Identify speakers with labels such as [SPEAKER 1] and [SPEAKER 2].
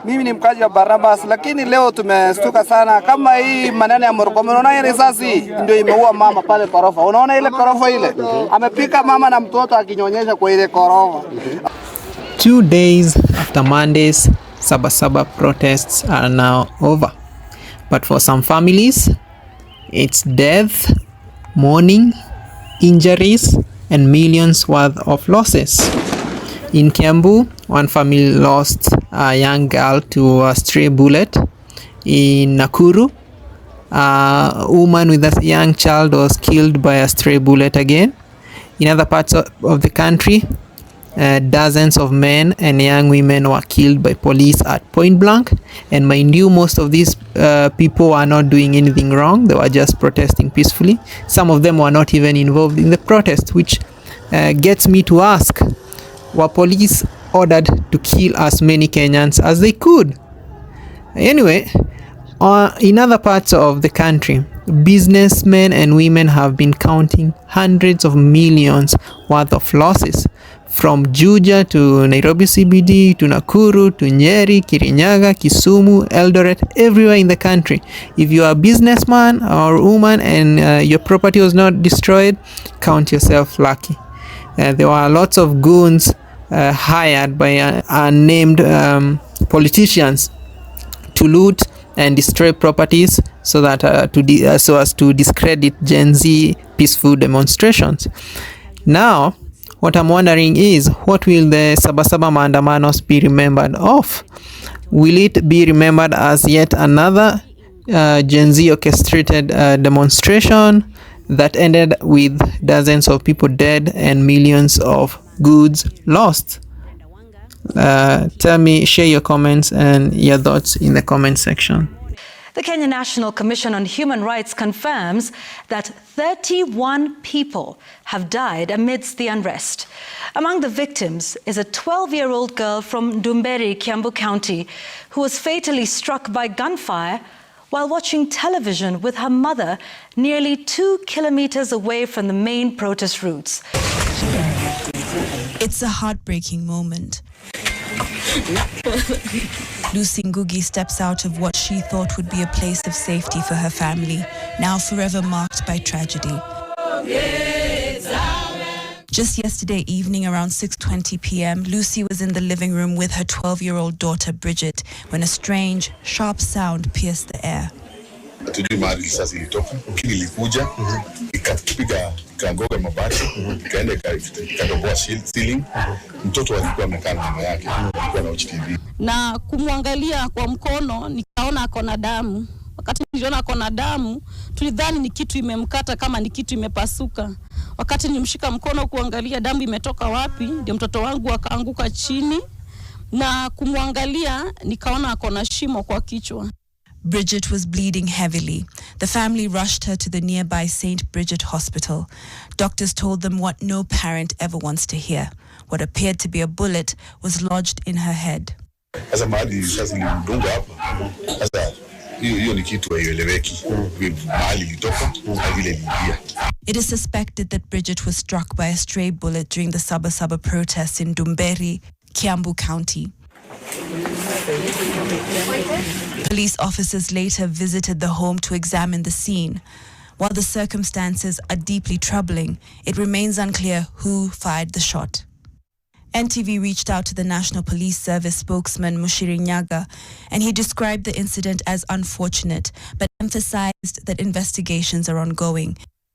[SPEAKER 1] Mimi ni mkaji wa Barnabas, lakini leo tumestuka sana kama hii maneno ya Murkomen. Unaona hii risasi ndio imeua mama pale korofa. Unaona ile korofa ile? Amepika mama na mtoto akinyonyesha kwa ile korofa.
[SPEAKER 2] 2 days after Monday's Saba Saba protests are now over. But for some families, it's death, mourning, injuries, and millions worth of losses. In Kiambu, one family lost a young girl to a stray bullet. In Nakuru, a woman with a young child was killed by a stray bullet again. In other parts of the country, dozens of men and young women were killed by police at point blank. And mind you, most of these people are not doing anything wrong. They were just protesting peacefully. Some of them were not even involved in the protest, which gets me to ask, were police ordered to kill as many Kenyans as they could? Anyway, in other parts of the country, businessmen and women have been counting hundreds of millions worth of losses, from Juja to Nairobi CBD to Nakuru to Nyeri, Kirinyaga, Kisumu, Eldoret, everywhere in the country. If you are a businessman or woman and your property was not destroyed, count yourself lucky. There were lots of goons hired by unnamed politicians to loot and destroy properties so that so as to discredit Gen Z peaceful demonstrations. Now, what I'm wondering is, what will the Saba Saba maandamanos be remembered of? Will it be remembered as yet another Gen Z orchestrated demonstration that ended with dozens of people dead and millions of goods lost? Tell me, share your comments and your thoughts in the comment section.
[SPEAKER 3] The Kenya National Commission on Human Rights confirms that 31 people have died amidst the unrest. Among the victims is a 12-year-old girl from Dumberi, Kiambu County, who was fatally struck by gunfire while watching television with her mother nearly 2 kilometers away from the main protest routes.
[SPEAKER 4] It's a heartbreaking moment. Lucy Ngugi steps out of what she thought would be a place of safety for her family, now forever marked by tragedy. Just yesterday evening around 6:20 p.m., Lucy was in the living room with her 12-year-old daughter Bridget when a strange, sharp sound pierced the air.
[SPEAKER 5] Hatujui mahali risasi ilitoka, lakini ilikuja ikapiga kangoga mabati, ikaenda ikatoboa ceiling. Mtoto alikuwa amekaa na mama yake, alikuwa na TV.
[SPEAKER 6] Na kumwangalia kwa mkono nikaona ako na damu. Wakati niliona ako na damu, tulidhani ni kitu imemkata, kama ni kitu imepasuka. Wakati nilimshika mkono kuangalia damu imetoka wapi, ndio mtoto wangu akaanguka chini, na kumwangalia nikaona ako na shimo kwa kichwa.
[SPEAKER 4] Bridget was bleeding heavily. The family rushed her to the nearby St. Bridget Hospital. Doctors told them what no parent ever wants to hear. What appeared to be a bullet was lodged in her head.
[SPEAKER 5] Sasa mahali risasi ilimdunga hapa. Sasa hiyo ni kitu haieleweki. Mahali ilitoka na vile iliingia.
[SPEAKER 4] It is suspected that Bridget was struck by a stray bullet during the Saba Saba protests in Dumberi, Kiambu County. Police officers later visited the home to examine the scene. While the circumstances are deeply troubling, it remains unclear who fired the shot. NTV reached out to the National Police Service spokesman Mushiri Nyaga, and he described the incident as unfortunate, but emphasized that investigations are ongoing.